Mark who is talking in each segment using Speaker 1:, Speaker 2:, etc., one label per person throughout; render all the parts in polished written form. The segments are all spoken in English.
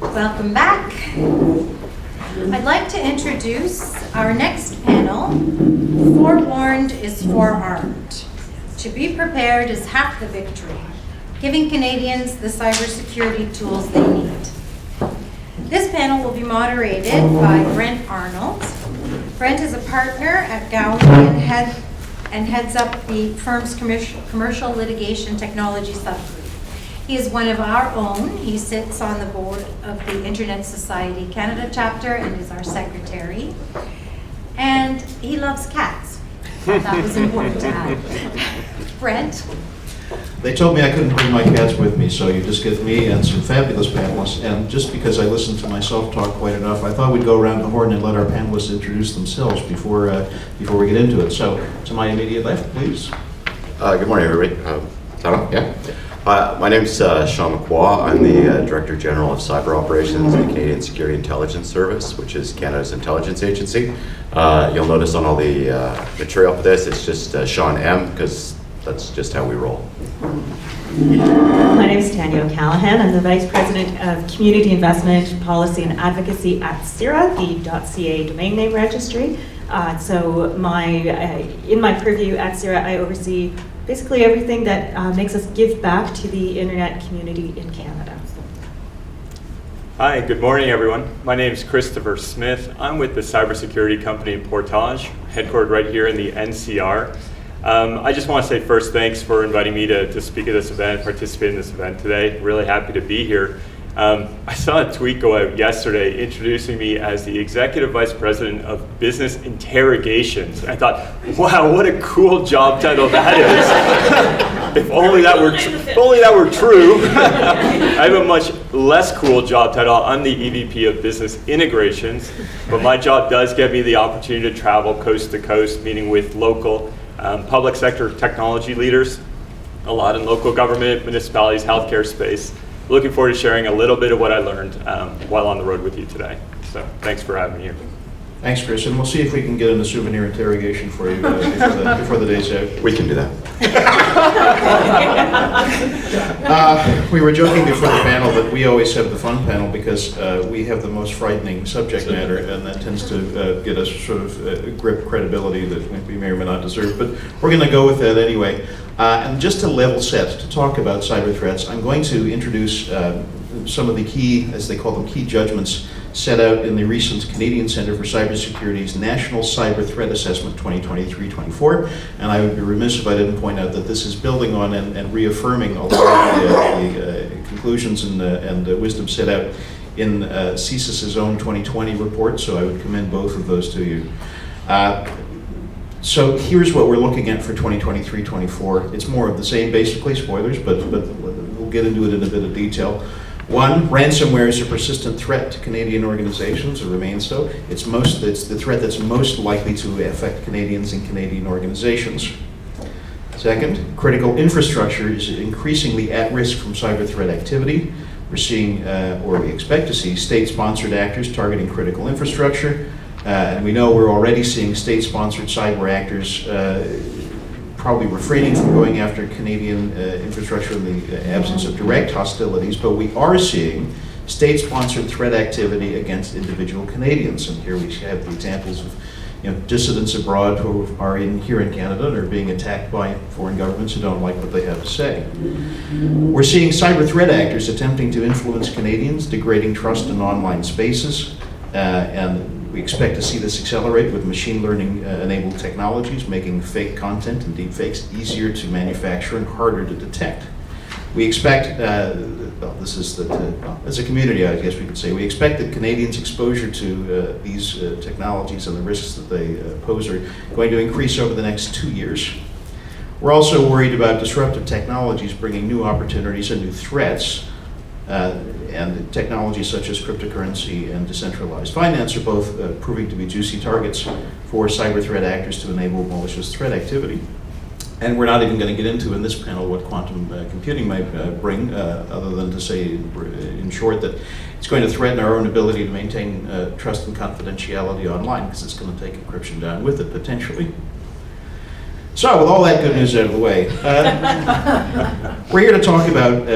Speaker 1: Welcome back. I'd like to introduce our next panel. Forewarned is forearmed. To be prepared is half the victory, giving Canadians the cybersecurity tools they need. This panel will be moderated by Brent Arnold. Brent is a partner at Gowlings and heads up the firm's commercial litigation technology subgroup. He is one of our own. He sits on the board of the Internet Society Canada chapter and is our secretary. And he loves cats. That was important to add. Brent?
Speaker 2: They told me I couldn't bring my cats with me, so you just get me and some fabulous panelists. And just because I listen to myself talk quite enough, I thought we'd go around the horn and let our panelists introduce themselves before we get into it. So, to my immediate left, please.
Speaker 3: Good morning, everybody. Tanya, my name's Shawn. I'm the Director General of Cyber Operations at the Canadian Security Intelligence Service, which is Canada's intelligence agency. You'll notice on all the material for this, it's just Shawn M, because that's just how we roll.
Speaker 4: My name is Tanya O'Callaghan. I'm the Vice President of Community Investment Policy and Advocacy at CIRA, the .ca domain name registry. So in my purview at CIRA, I oversee basically everything that makes us give back to the internet community in Canada.
Speaker 5: Hi, good morning, everyone. My name is Christopher Smith. I'm with the cybersecurity company Portage, headquartered right here in the NCR. I just want to say first, thanks for inviting me to speak at this event, participate in this event today. Really happy to be here. I saw a tweet go out yesterday introducing me as the Executive Vice President of Business Interrogations. I thought, wow, what a cool job title that is. If only that were true. I have a much less cool job title. I'm the EVP of Business Integrations, but my job does give me the opportunity to travel coast to coast, meeting with local public sector technology leaders, a lot in local government, municipalities, healthcare space. Looking forward to sharing a little bit of what I learned while on the road with you today. So thanks for having me here.
Speaker 2: Thanks, Chris, and we'll see if we can get in a souvenir interrogation for you before the day's out.
Speaker 3: We can do that.
Speaker 2: We were joking before the panel that we always have the fun panel because we have the most frightening subject matter, and that tends to get us sort of grip credibility that we may or may not deserve. But we're going to go with that anyway. And just to level set, to talk about cyber threats, I'm going to introduce some of the key, as they call them, key judgments set out in the recent Canadian Centre for Cybersecurity's National Cyber Threat Assessment 2023-24. And I would be remiss if I didn't point out that this is building on and reaffirming a lot of the conclusions and wisdom set out in CSIS's own 2020 report. So I would commend both of those to you. So here's what we're looking at for 2023-24. It's more of the same, basically, spoilers, but we'll get into it in a bit of detail. One, ransomware is a persistent threat to Canadian organizations, or remains so. It's the threat that's most likely to affect Canadians and Canadian organizations. Second, critical infrastructure is increasingly at risk from cyber threat activity. We're seeing, or we expect to see, state-sponsored actors targeting critical infrastructure. And we know we're already seeing state-sponsored cyber actors probably refraining from going after Canadian infrastructure in the absence of direct hostilities, but we are seeing state-sponsored threat activity against individual Canadians. And here we have the examples of dissidents abroad who are here in Canada and are being attacked by foreign governments who don't like what they have to say. We're seeing cyber threat actors attempting to influence Canadians, degrading trust in online spaces, and we expect to see this accelerate with machine learning enabled technologies, making fake content and deepfakes easier to manufacture and harder to detect. We expect, as a community, I guess we could say, we expect that Canadians' exposure to these technologies and the risks that they pose are going to increase over the next 2 years. We're also worried about disruptive technologies bringing new opportunities and new threats. And technologies such as cryptocurrency and decentralized finance are both proving to be juicy targets for cyber threat actors to enable malicious threat activity. And we're not even going to get into in this panel what quantum computing might bring, other than to say in short that it's going to threaten our own ability to maintain trust and confidentiality online, because it's going to take encryption down with it potentially. So with all that good news out of the way, we're here to talk about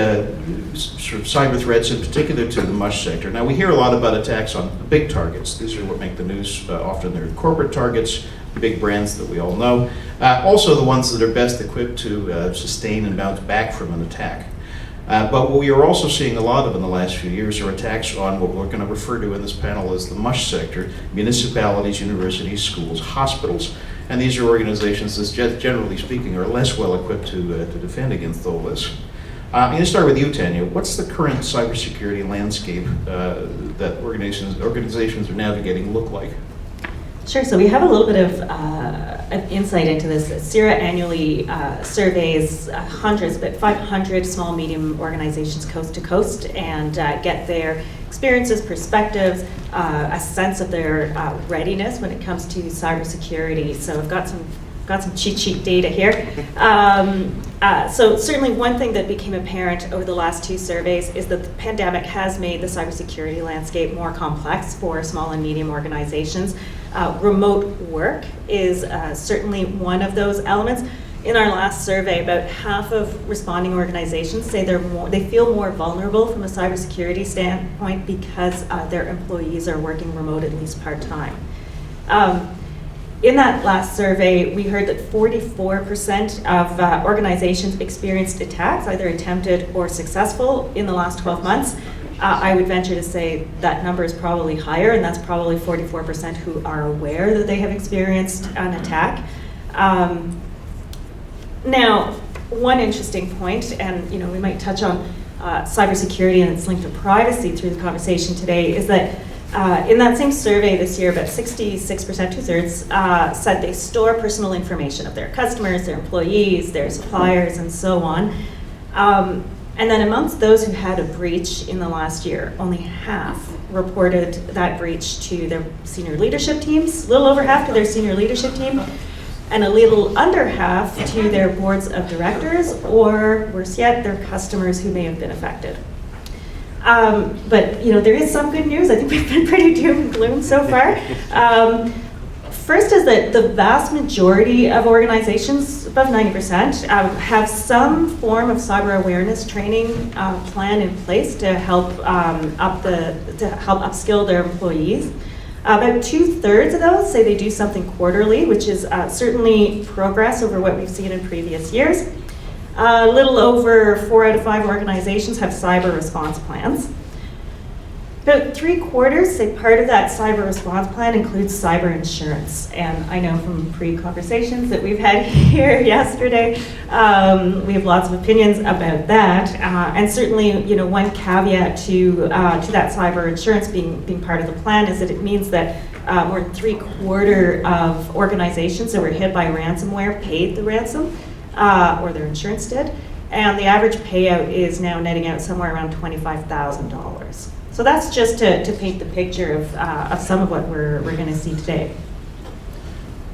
Speaker 2: sort of cyber threats, in particular to the MUSH sector. Now, we hear a lot about attacks on the big targets. These are what make the news. Often they're corporate targets, big brands that we all know. Also the ones that are best equipped to sustain and bounce back from an attack. But what we are also seeing a lot of in the last few years are attacks on what we're going to refer to in this panel as the MUSH sector: municipalities, universities, schools, hospitals. And these are organizations that, generally speaking, are less well equipped to defend against all this. I'm going to start with you, Tanya. What's the current cybersecurity landscape that organizations are navigating look like?
Speaker 4: Sure. So we have a little bit of insight into this. CIRA annually surveys hundreds, but 500 small, medium organizations coast to coast, and get their experiences, perspectives, a sense of their readiness when it comes to cybersecurity. So I've got some cheat sheet data here. So certainly one thing that became apparent over the last two surveys is that the pandemic has made the cybersecurity landscape more complex for small and medium organizations. Remote work is certainly one of those elements. In our last survey, about half of responding organizations say they feel more vulnerable from a cybersecurity standpoint because their employees are working remote, at least part-time. In that last survey, we heard that 44% of organizations experienced attacks, either attempted or successful, in the last 12 months. I would venture to say that number is probably higher, and that's probably 44% who are aware that they have experienced an attack. Now, one interesting point, and we might touch on cybersecurity and its link to privacy through the conversation today, is that in that same survey this year, about 66%, two-thirds, said they store personal information of their customers, their employees, their suppliers, and so on. And then amongst those who had a breach in the last year, only half reported that breach to their senior leadership teams, a little over half to their senior leadership team, and a little under half to their boards of directors, or worse yet, their customers who may have been affected. But there is some good news. I think we've been pretty doom and gloom so far. First is that the vast majority of organizations, above 90%, have some form of cyber awareness training plan in place to help upskill their employees. About two-thirds of those say they do something quarterly, which is certainly progress over what we've seen in previous years. A little over 4 out of 5 organizations have cyber response plans. About 3/4 say part of that cyber response plan includes cyber insurance. And I know from pre-conversations that we've had here yesterday, we have lots of opinions about that. And certainly, one caveat to that cyber insurance being part of the plan is that it means that more than 3/4 of organizations that were hit by ransomware paid the ransom, or their insurance did. And the average payout is now netting out somewhere around $25,000. So that's just to paint the picture of some of what we're going to see today.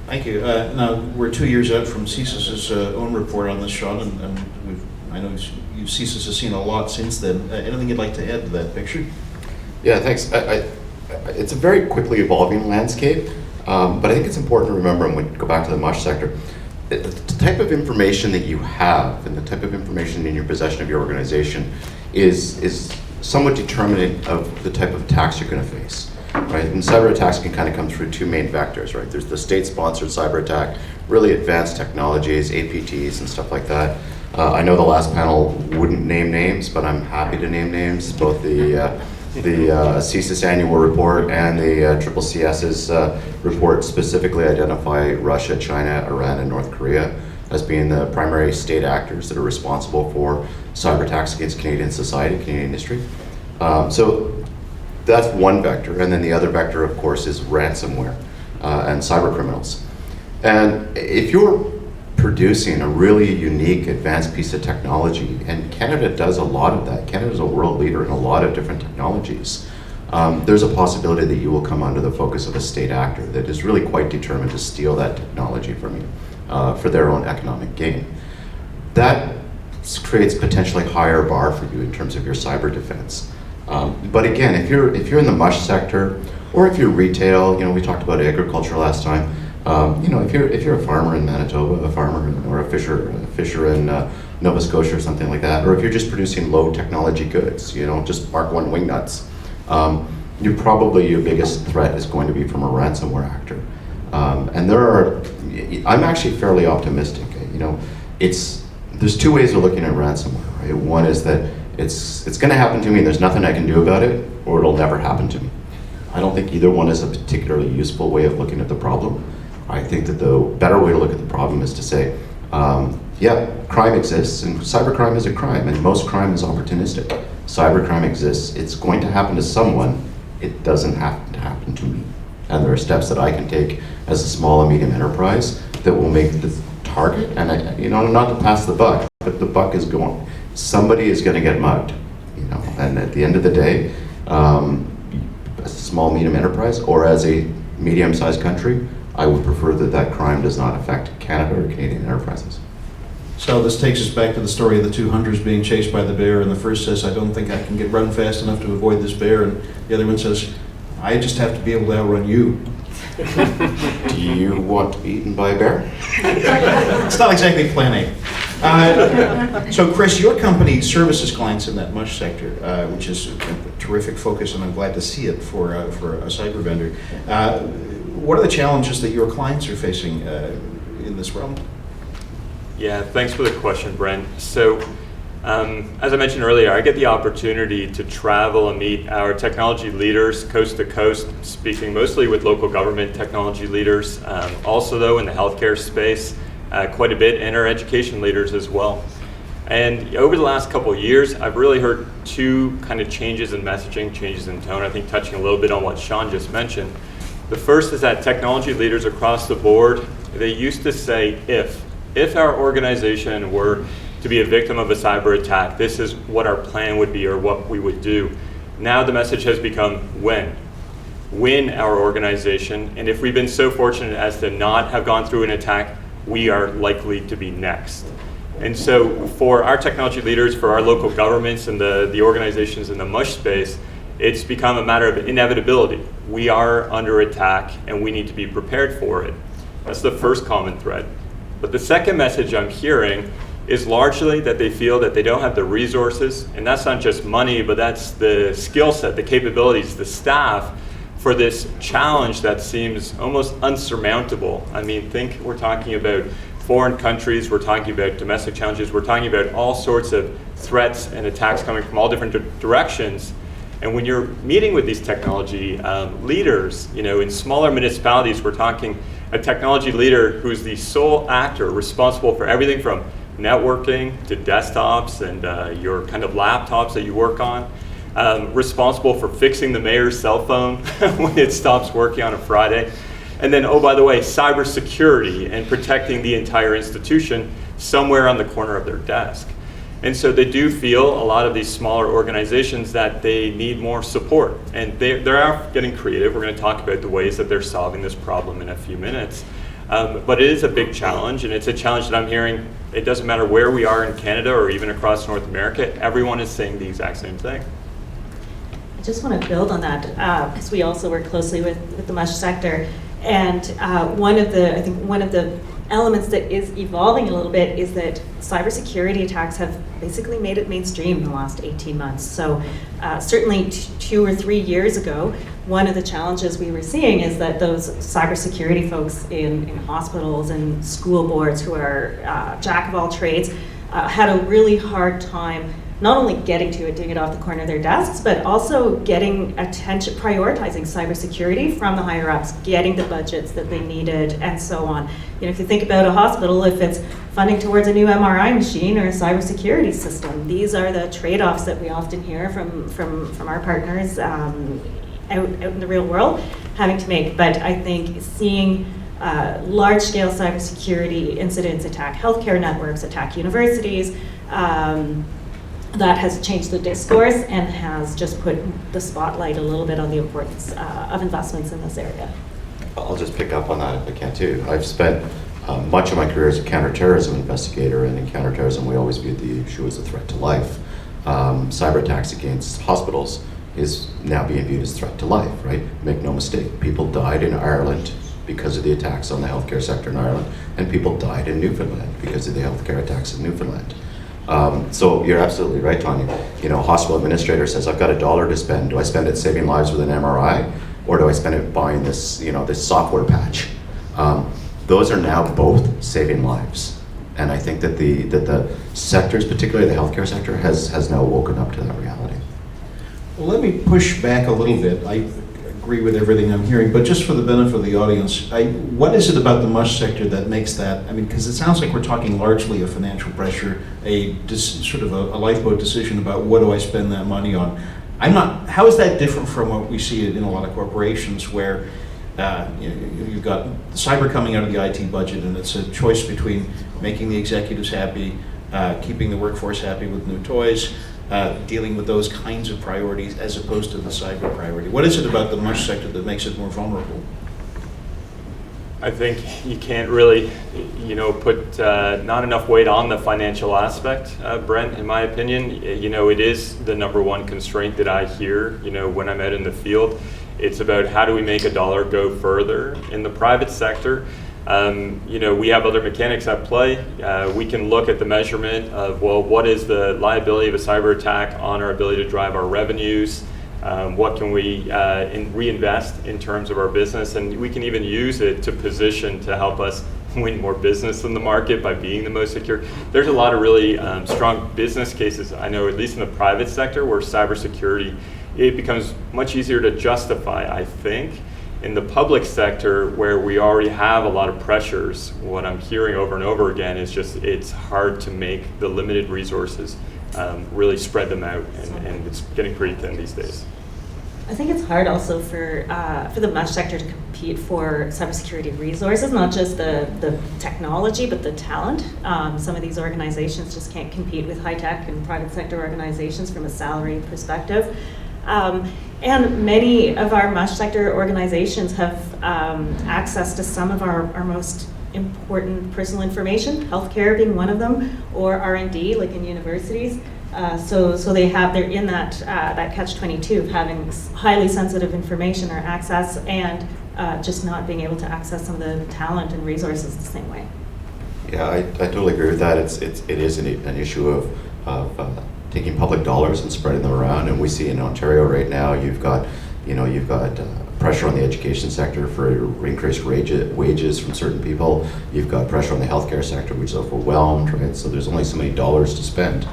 Speaker 2: Thank you. Now, we're 2 years out from CSIS's own report on this, Shawn, and I know CSIS has seen a lot since then. Anything you'd like to add to that picture?
Speaker 3: Yeah, thanks. It's a very quickly evolving landscape, but I think it's important to remember, and we go back to the MUSH sector, the type of information that you have and the type of information in your possession of your organization is somewhat determinant of the type of attacks you're going to face, right? And cyber attacks can kind of come through two main vectors, right? There's the state-sponsored cyber attack, really advanced technologies, APTs and stuff like that. I know the last panel wouldn't name names, but I'm happy to name names. Both the CSIS annual report and the CCS's report specifically identify Russia, China, Iran, and North Korea as being the primary state actors that are responsible for cyber attacks against Canadian society, Canadian industry. So that's one vector, and then the other vector, of course, is ransomware and cyber criminals. And if you're producing a really unique, advanced piece of technology, and Canada does a lot of that. Canada's a world leader in a lot of different technologies. There's a possibility that you will come under the focus of a state actor that is really quite determined to steal that technology from you for their own economic gain. That creates potentially higher bar for you in terms of your cyber defense. But again, if you're in the MUSH sector, or if you're retail, we talked about agriculture last time. If you're a farmer in Manitoba, a farmer or a fisher in Nova Scotia or something like that, or if you're just producing low technology goods, just Mark 1 wingnuts, your biggest threat is going to be from a ransomware actor. And I'm actually fairly optimistic. There's two ways of looking at ransomware, right? One is that it's going to happen to me and there's nothing I can do about it, or it'll never happen to me. I don't think either one is a particularly useful way of looking at the problem. I think that the better way to look at the problem is to say, crime exists, and cybercrime is a crime, and most crime is opportunistic. Cybercrime exists. It's going to happen to someone. It doesn't have to happen to me. And there are steps that I can take as a small and medium enterprise that will make the target, and not to pass the buck, but the buck is going. Somebody is going to get mugged, and at the end of the day, as a small, medium enterprise, or as a medium-sized country, I would prefer that crime does not affect Canada or Canadian enterprises.
Speaker 2: So this takes us back to the story of the two hunters being chased by the bear, and the first says, I don't think I can run fast enough to avoid this bear, and the other one says, I just have to be able to outrun you.
Speaker 3: Do you want to be eaten by a bear?
Speaker 2: It's not exactly plan A. So Chris, your company services clients in that mush sector, which is a terrific focus, and I'm glad to see it for a cyber vendor. What are the challenges that your clients are facing in this realm?
Speaker 5: Yeah, thanks for the question, Brent. So, as I mentioned earlier, I get the opportunity to travel and meet our technology leaders coast to coast, speaking mostly with local government technology leaders, also though in the healthcare space, quite a bit, and our education leaders as well. And over the last couple of years, I've really heard two kind of changes in messaging, changes in tone, I think touching a little bit on what Shawn just mentioned. The first is that technology leaders across the board, they used to say if our organization were to be a victim of a cyber attack, this is what our plan would be or what we would do. Now the message has become when our organization, and if we've been so fortunate as to not have gone through an attack, we are likely to be next. And so for our technology leaders, for our local governments and the organizations in the mush space, it's become a matter of inevitability. We are under attack and we need to be prepared for it. That's the first common thread. But the second message I'm hearing is largely that they feel that they don't have the resources, and that's not just money, but that's the skill set, the capabilities, the staff for this challenge that seems almost unsurmountable. I mean, we're talking about foreign countries, we're talking about domestic challenges, we're talking about all sorts of threats and attacks coming from all different directions. And when you're meeting with these technology leaders, in smaller municipalities, we're talking a technology leader who's the sole actor responsible for everything from networking to desktops and your kind of laptops that you work on, responsible for fixing the mayor's cell phone when it stops working on a Friday. And then, oh, by the way, cybersecurity and protecting the entire institution somewhere on the corner of their desk. And so they do feel, a lot of these smaller organizations, that they need more support. And they are getting creative. We're going to talk about the ways that they're solving this problem in a few minutes. But it is a big challenge, and it's a challenge that I'm hearing, it doesn't matter where we are in Canada or even across North America, everyone is saying the exact same thing.
Speaker 4: I just want to build on that, because we also work closely with the mush sector. And one of the elements that is evolving a little bit is that cybersecurity attacks have basically made it mainstream in the last 18 months. So certainly 2 or 3 years ago, one of the challenges we were seeing is that those cybersecurity folks in hospitals and school boards who are jack of all trades had a really hard time not only getting to it, doing it off the corner of their desks, but also getting attention, prioritizing cybersecurity from the higher ups, getting the budgets that they needed, and so on. If you think about a hospital, if it's funding towards a new MRI machine or a cybersecurity system, these are the trade-offs that we often hear from our partners out in the real world having to make. But I think seeing large-scale cybersecurity incidents attack healthcare networks, attack universities, that has changed the discourse and has just put the spotlight a little bit on the importance of investments in this area.
Speaker 3: I'll just pick up on that if I can too. I've spent much of my career as a counterterrorism investigator, and in counterterrorism we always viewed the issue as a threat to life. Cyber attacks against hospitals is now being viewed as a threat to life, right? Make no mistake, people died in Ireland because of the attacks on the healthcare sector in Ireland, and people died in Newfoundland because of the healthcare attacks in Newfoundland. So you're absolutely right, Tanya. Hospital administrator says, I've got $1 to spend. Do I spend it saving lives with an MRI, or do I spend it buying this, this software patch? Those are now both saving lives. And I think that the sectors, particularly the healthcare sector, has now woken up to that reality.
Speaker 2: Well, let me push back a little bit. I agree with everything I'm hearing, but just for the benefit of the audience, what is it about the MUSH sector that makes that? I mean, because it sounds like we're talking largely of financial pressure, sort of a lifeboat decision about what do I spend that money on. How is that different from what we see in a lot of corporations where you've got cyber coming out of the IT budget, and it's a choice between making the executives happy, keeping the workforce happy with new toys, dealing with those kinds of priorities as opposed to the cyber priority. What is it about the MUSH sector that makes it more vulnerable?
Speaker 5: I think you can't really, put not enough weight on the financial aspect, Brent, in my opinion. It is the number one constraint that I hear, when I'm out in the field. It's about how do we make a dollar go further. In the private sector, we have other mechanics at play. We can look at the measurement of, well, what is the liability of a cyber attack on our ability to drive our revenues? What can we reinvest in terms of our business? And we can even use it to position to help us win more business in the market by being the most secure. There's a lot of really strong business cases, I know, at least in the private sector, where cybersecurity, it becomes much easier to justify, I think. In the public sector, where we already have a lot of pressures, what I'm hearing over and over again is just it's hard to make the limited resources really spread them out, and it's getting pretty thin these days.
Speaker 4: I think it's hard also for the MUSH sector to compete for cybersecurity resources, not just the technology, but the talent. Some of these organizations just can't compete with high-tech and private sector organizations from a salary perspective. And many of our MUSH sector organizations have access to some of our most important personal information, healthcare being one of them, or R&D, like in universities. So they're in that catch-22 of having highly sensitive information or access, and just not being able to access some of the talent and resources the same way.
Speaker 3: Yeah, I totally agree with that. It is an issue of taking public dollars and spreading them around, and we see in Ontario right now you've got pressure on the education sector for increased wages from certain people. You've got pressure on the healthcare sector, which is overwhelmed, right? So there's only so many dollars to spend.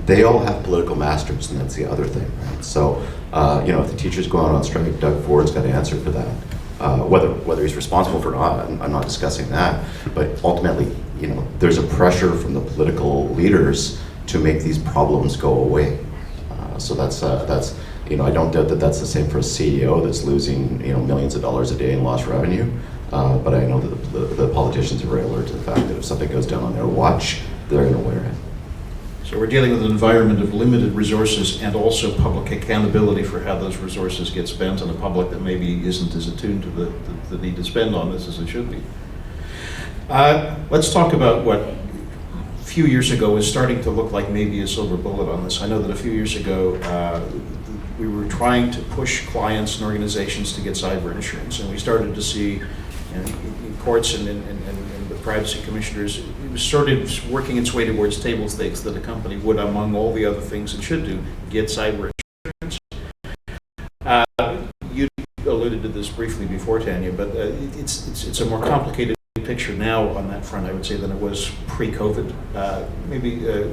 Speaker 3: They all have political masters, and that's the other thing, right? So, if the teachers go out on strike, Doug Ford's got to answer for that. Whether he's responsible for it or not, I'm not discussing that. But ultimately, there's a pressure from the political leaders to make these problems go away. So that's I don't doubt that that's the same for a CEO that's losing millions of dollars a day in lost revenue. But I know that the politicians are very alert to the fact that if something goes down on their watch, they're going to wear it.
Speaker 2: So we're dealing with an environment of limited resources and also public accountability for how those resources get spent, and a public that maybe isn't as attuned to the need to spend on this as it should be. Let's talk about what a few years ago was starting to look like maybe a silver bullet on this. I know that a few years ago we were trying to push clients and organizations to get cyber insurance, and we started to see in courts and the privacy commissioners, it was sort of working its way towards table stakes that a company would, among all the other things it should do, get cyber insurance. You alluded to this briefly before, Tanya, but it's a more complicated picture now on that front, I would say, than it was pre-COVID. Maybe I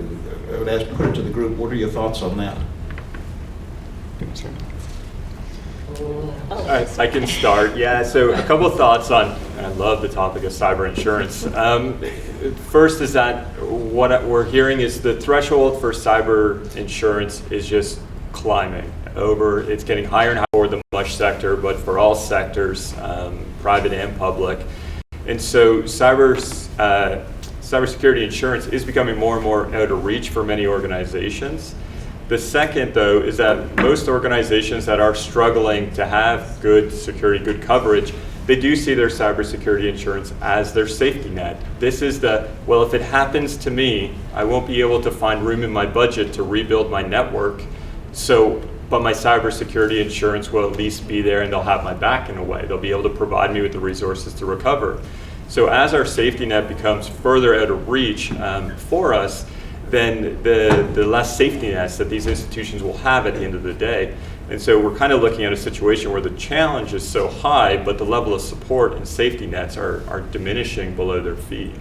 Speaker 2: would put it to the group, what are your thoughts on that?
Speaker 5: I can start. Yeah, so a couple of thoughts on, I love the topic of cyber insurance. First is that what we're hearing is the threshold for cyber insurance is just climbing over. It's getting higher and higher for the MUSH sector, but for all sectors, private and public. And so cybersecurity insurance is becoming more and more out of reach for many organizations. The second, though, is that most organizations that are struggling to have good security, good coverage, they do see their cybersecurity insurance as their safety net. This is well, if it happens to me, I won't be able to find room in my budget to rebuild my network. But my cybersecurity insurance will at least be there, and they'll have my back in a way. They'll be able to provide me with the resources to recover. So as our safety net becomes further out of reach for us, then the less safety nets that these institutions will have at the end of the day. And so we're kind of looking at a situation where the challenge is so high, but the level of support and safety nets are diminishing below their feet.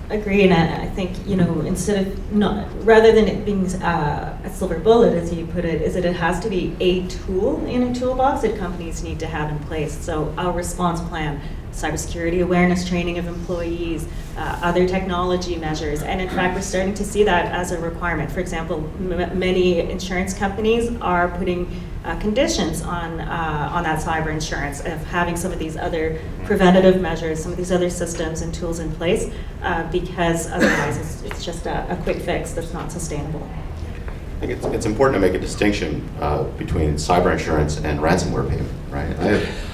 Speaker 4: Agree, and I think, instead of rather than it being a silver bullet, as you put it, is that it has to be a tool in a toolbox that companies need to have in place. So our response plan, cybersecurity awareness training of employees, other technology measures, and in fact, we're starting to see that as a requirement. For example, many insurance companies are putting conditions on that cyber insurance of having some of these other preventative measures, some of these other systems and tools in place, because otherwise it's just a quick fix that's not sustainable.
Speaker 3: I think it's important to make a distinction between cyber insurance and ransomware payment, right?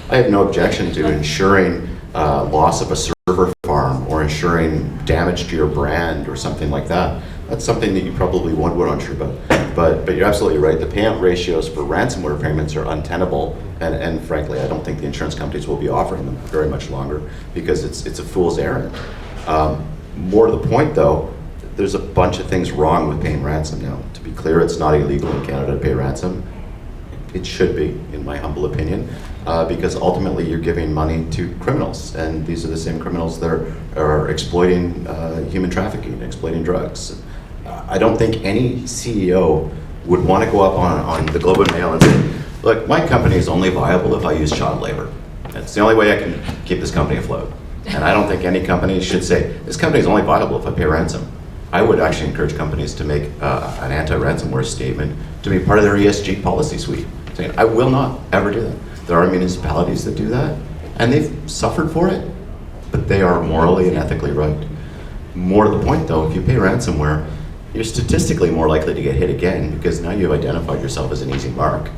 Speaker 3: I have no objection to insuring loss of a server farm or insuring damage to your brand or something like that. That's something that you probably would insure about. But you're absolutely right. The payout ratios for ransomware payments are untenable, and frankly, I don't think the insurance companies will be offering them very much longer because it's a fool's errand. More to the point, though, there's a bunch of things wrong with paying ransom now. To be clear, it's not illegal in Canada to pay ransom. It should be, in my humble opinion, because ultimately you're giving money to criminals, and these are the same criminals that are exploiting human trafficking, exploiting drugs. I don't think any CEO would want to go up on the Globe and Mail and say, look, my company is only viable if I use child labor. That's the only way I can keep this company afloat. And I don't think any company should say, this company is only viable if I pay ransom. I would actually encourage companies to make an anti-ransomware statement to be part of their ESG policy suite, saying, I will not ever do that. There are municipalities that do that, and they've suffered for it, but they are morally and ethically right. More to the point, though, if you pay ransomware, you're statistically more likely to get hit again because now you've identified yourself as an easy mark.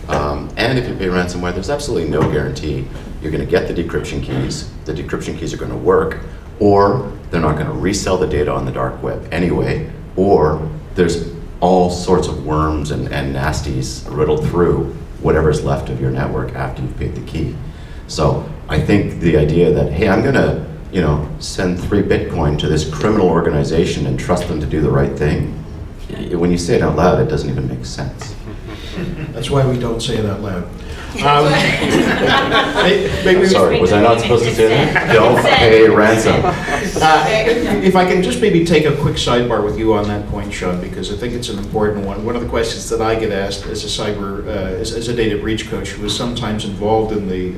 Speaker 3: And if you pay ransomware, there's absolutely no guarantee you're going to get the decryption keys. The decryption keys are going to work, or they're not going to resell the data on the dark web anyway, or there's all sorts of worms and nasties riddled through whatever's left of your network after you've paid the key. So I think the idea that, hey, I'm going to send 3 Bitcoin to this criminal organization and trust them to do the right thing, when you say it out loud, it doesn't even make sense.
Speaker 2: That's why we don't say it out loud.
Speaker 3: Sorry, was I not supposed to say that? Don't pay ransom.
Speaker 2: If I can just maybe take a quick sidebar with you on that point, Shawn, because I think it's an important one. One of the questions that I get asked as a data breach coach who is sometimes involved in the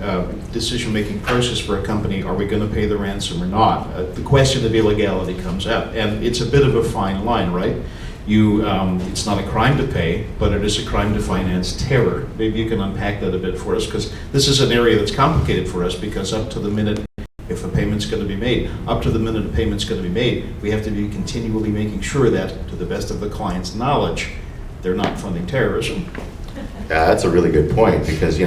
Speaker 2: decision-making process for a company, are we going to pay the ransom or not? The question of illegality comes up, and it's a bit of a fine line, right? It's not a crime to pay, but it is a crime to finance terror. Maybe you can unpack that a bit for us, because this is an area that's complicated for us, because up to the minute if a payment's going to be made, up to the minute a payment's going to be made, we have to be continually making sure that, to the best of the client's knowledge, they're not funding terrorism.
Speaker 3: Yeah, that's a really good point, because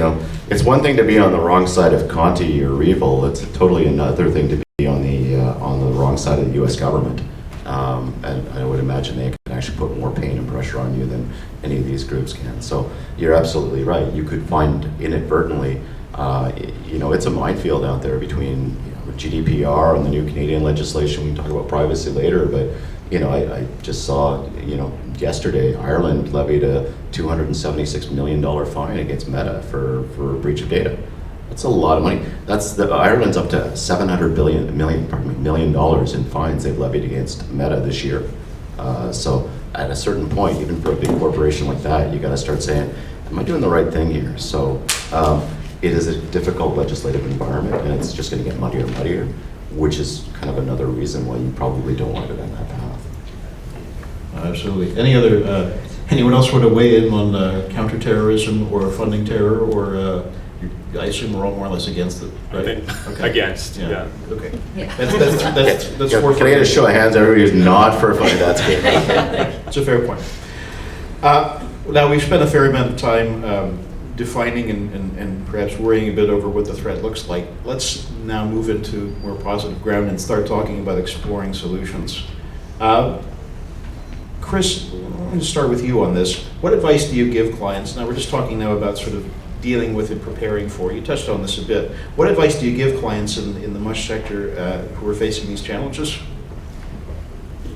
Speaker 3: it's one thing to be on the wrong side of Conti or evil. It's totally another thing to be on the wrong side of the U.S. government. And I would imagine they can actually put more pain and pressure on you than any of these groups can. So you're absolutely right. You could find inadvertently, it's a minefield out there between GDPR and the new Canadian legislation. We can talk about privacy later, but I just saw, yesterday Ireland levied a $276 million fine against Meta for breach of data. That's a lot of money. Ireland's up to $700 million in fines they've levied against Meta this year. So at a certain point, even for a big corporation like that, you got to start saying, am I doing the right thing here? So it is a difficult legislative environment, and it's just going to get muddier and muddier, which is kind of another reason why you probably don't want to go down that path.
Speaker 2: Absolutely. Anyone else want to weigh in on counterterrorism or funding terror, or I assume we're all more or less against it, right? Okay.
Speaker 5: Against, yeah.
Speaker 2: Okay.
Speaker 1: Yeah.
Speaker 2: That's
Speaker 3: Can I get a show of hands? Everybody who's not for funding, that's good.
Speaker 2: It's a fair point. Now, we've spent a fair amount of time defining and perhaps worrying a bit over what the threat looks like. Let's now move into more positive ground and start talking about exploring solutions. Chris, I'm going to start with you on this. What advice do you give clients? Now, we're just talking now about sort of dealing with and preparing for. You touched on this a bit. What advice do you give clients in the MUSH sector who are facing these challenges?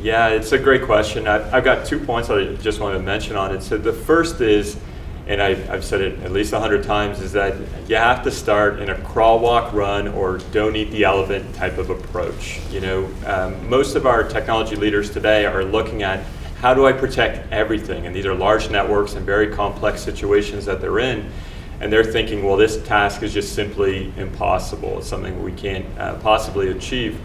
Speaker 5: Yeah, it's a great question. I've got 2 points I just want to mention on it. So the first is, and I've said it at least 100 times, is that you have to start in a crawl, walk, run, or don't eat the elephant type of approach. You know, most of our technology leaders today are looking at how do I protect everything? And these are large networks and very complex situations that they're in. And they're thinking, well, this task is just simply impossible. It's something we can't possibly achieve.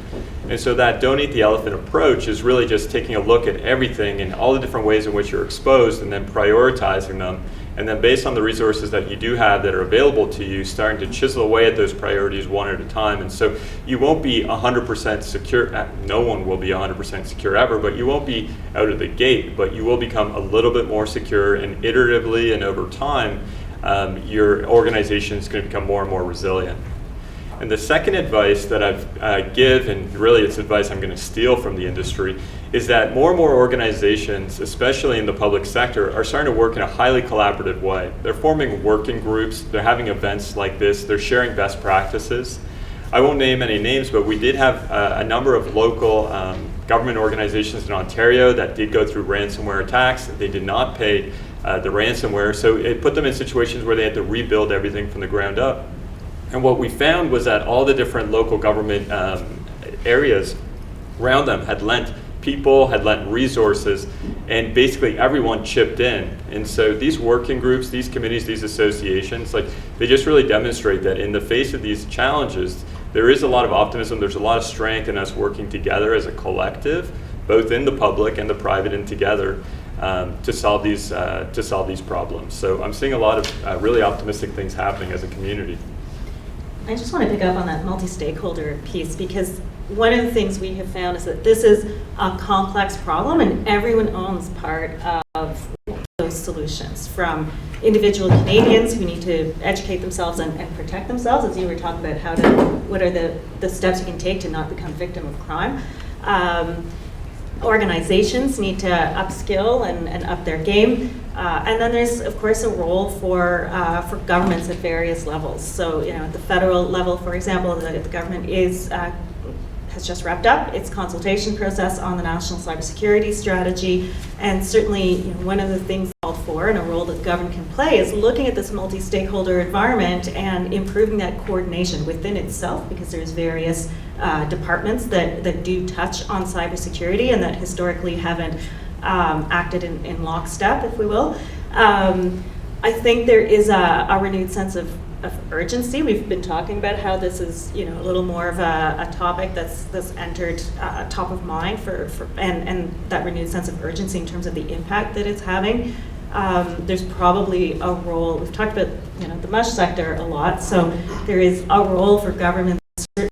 Speaker 5: And so that don't eat the elephant approach is really just taking a look at everything and all the different ways in which you're exposed and then prioritizing them. And then based on the resources that you do have that are available to you, starting to chisel away at those priorities one at a time. And so you won't be 100% secure. No one will be 100% secure ever, but you won't be out of the gate. But you will become a little bit more secure, and iteratively and over time, your organization is going to become more and more resilient. And the second advice that I give, and really it's advice I'm going to steal from the industry, is that more and more organizations, especially in the public sector, are starting to work in a highly collaborative way. They're forming working groups, they're having events like this, they're sharing best practices. I won't name any names, but we did have a number of local government organizations in Ontario that did go through ransomware attacks. They did not pay the ransomware, so it put them in situations where they had to rebuild everything from the ground up. And what we found was that all the different local government areas around them had lent people, had lent resources, and basically everyone chipped in. And so these working groups, these committees, these associations, like, they just really demonstrate that in the face of these challenges, there is a lot of optimism, there's a lot of strength in us working together as a collective, both in the public and the private and together, to solve these problems. So I'm seeing a lot of really optimistic things happening as a community.
Speaker 4: I just want to pick up on that multi-stakeholder piece, because one of the things we have found is that this is a complex problem and everyone owns part of those solutions, from individual Canadians who need to educate themselves and protect themselves, as you were talking about what are the steps you can take to not become victim of crime. Organizations need to upskill and up their game. And then there's, of course, a role for governments at various levels. So, you know, at the federal level, for example, the government has just wrapped up its consultation process on the national cybersecurity strategy. And certainly, you know, one of the things called for and a role that the government can play is looking at this multi-stakeholder environment and improving that coordination within itself, because there's various departments that do touch on cybersecurity and that historically haven't acted in lockstep, if we will. I think there is a renewed sense of urgency. We've been talking about how this is, you know, a little more of a topic that's entered top of mind and that renewed sense of urgency in terms of the impact that it's having. There's probably a role. We've talked about, you know, the MUSH sector a lot, so there is a role for government certainly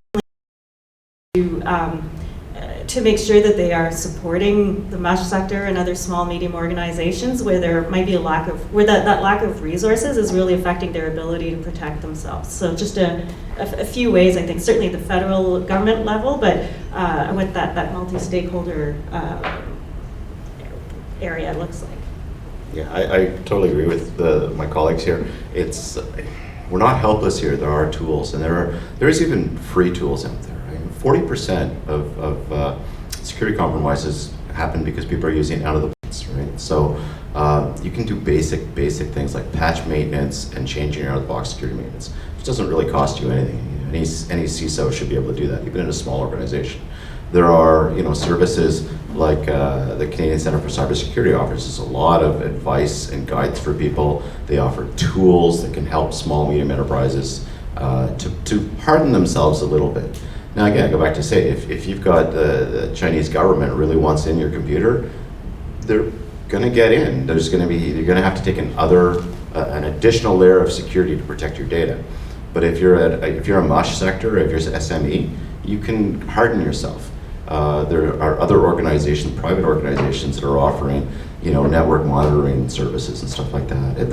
Speaker 4: to make sure that they are supporting the MUSH sector and other small, medium organizations where there might be where that lack of resources is really affecting their ability to protect themselves. So just a few ways, I think, certainly at the federal government level, but with that multi-stakeholder area, it looks like.
Speaker 3: Yeah, I totally agree with my colleagues here. We're not helpless here. There are tools, and there is even free tools out there. 40% of security compromises happen because people are using out of the box, right? So you can do basic things like patch maintenance and changing your out of the box security maintenance, which doesn't really cost you anything. Any CISO should be able to do that, even in a small organization. There are, you know, services like the Canadian Centre for Cybersecurity offers a lot of advice and guides for people. They offer tools that can help small, medium enterprises to harden themselves a little bit. Now again, I go back to say, if you've got the Chinese government really wants in your computer, they're going to get in. You're going to have to take an additional layer of security to protect your data. But if you're a MUSH sector, if you're an SME, you can harden yourself. There are other organizations, private organizations, that are offering, you know, network monitoring services and stuff like that. They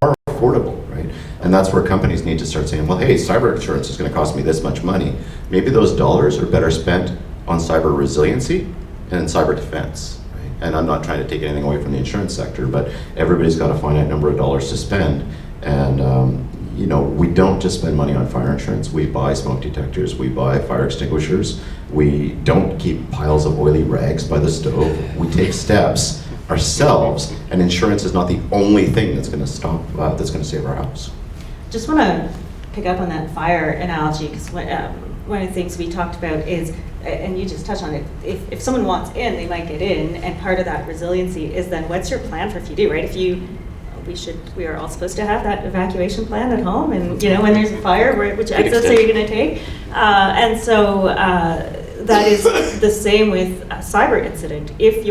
Speaker 3: are affordable, right? And that's where companies need to start saying, well, hey, cyber insurance is going to cost me this much money. Maybe those dollars are better spent on cyber resiliency and cyber defense. Right? And I'm not trying to take anything away from the insurance sector, but everybody's got a finite number of dollars to spend. And you know, we don't just spend money on fire insurance. We buy smoke detectors, we buy fire extinguishers, We don't keep piles of oily rags by the stove. We take steps ourselves, and insurance is not the only thing that's going to stop, that's going to save our house.
Speaker 4: Just want to pick up on that fire analogy, because one of the things we talked about is, and you just touched on it, if someone wants in, they might get in, and part of that resiliency is then what's your plan for if you do, right? We are all supposed to have that evacuation plan at home, and when there's a fire, which exits are you going to take? And so that is the same with a cyber incident. If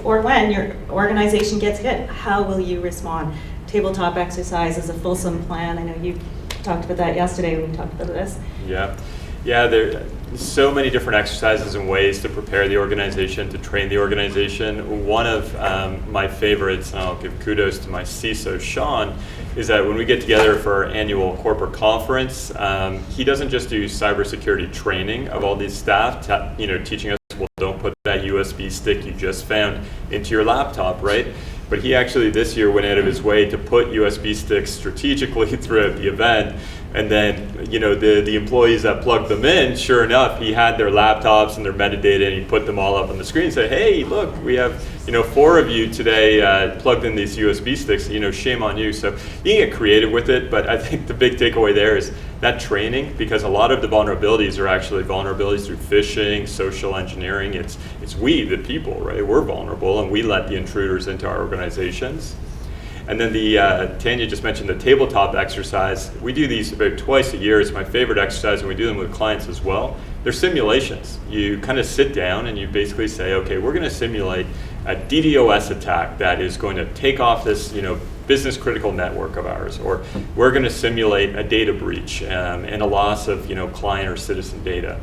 Speaker 4: or when your organization gets hit, how will you respond? Tabletop exercise is a fulsome plan. I know you talked about that yesterday when we talked about this.
Speaker 5: Yeah, there are so many different exercises and ways to prepare the organization, to train the organization. One of my favorites, and I'll give kudos to my CISO, Shawn, is that when we get together for our annual corporate conference, he doesn't just do cybersecurity training of all these staff, teaching us, well, don't put that USB stick you just found into your laptop, right? But he actually this year went out of his way to put USB sticks strategically throughout the event. And then, the employees that plugged them in, sure enough, he had their laptops and their metadata, and he put them all up on the screen and said, hey, look, we have, 4 of you today plugged in these USB sticks, shame on you. So you can get creative with it, but I think the big takeaway there is that training, because a lot of the vulnerabilities are actually vulnerabilities through phishing, social engineering. It's we, the people, right? We're vulnerable, and we let the intruders into our organizations. And then Tanya just mentioned the tabletop exercise. We do these about twice a year. It's my favorite exercise, and we do them with clients as well. They're simulations. You kind of sit down and you basically say, okay, we're going to simulate a DDoS attack that is going to take off this, business critical network of ours, or we're going to simulate a data breach and a loss of, client or citizen data.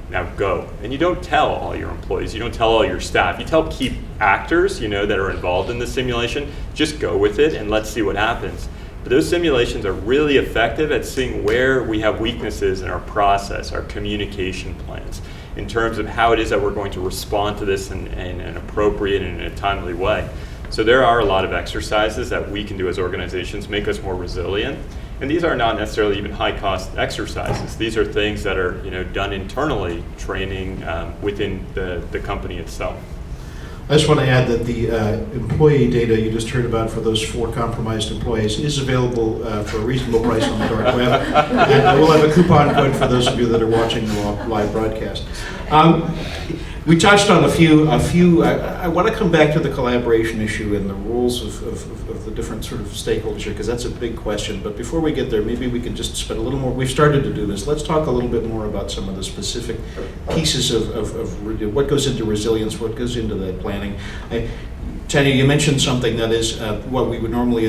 Speaker 5: Now go. And you don't tell all your employees, you don't tell all your staff, you tell key actors, that are involved in the simulation, just go with it and let's see what happens. But those simulations are really effective at seeing where we have weaknesses in our process, our communication plans, in terms of how it is that we're going to respond to this in an appropriate and in a timely way. So there are a lot of exercises that we can do as organizations, make us more resilient. And these are not necessarily even high-cost exercises. These are things that are, done internally, training within the company itself.
Speaker 2: I just want to add that the employee data you just heard about for those 4 compromised employees is available for a reasonable price on the dark web. And we'll have a coupon code for those of you that are watching the live broadcast. We touched on a few. I want to come back to the collaboration issue and the roles of the different sort of stakeholders here, because that's a big question. But before we get there, maybe we can just spend a little more. We've started to do this. Let's talk a little bit more about some of the specific pieces of what goes into resilience, what goes into that planning. Tanya, you mentioned something that is what we would normally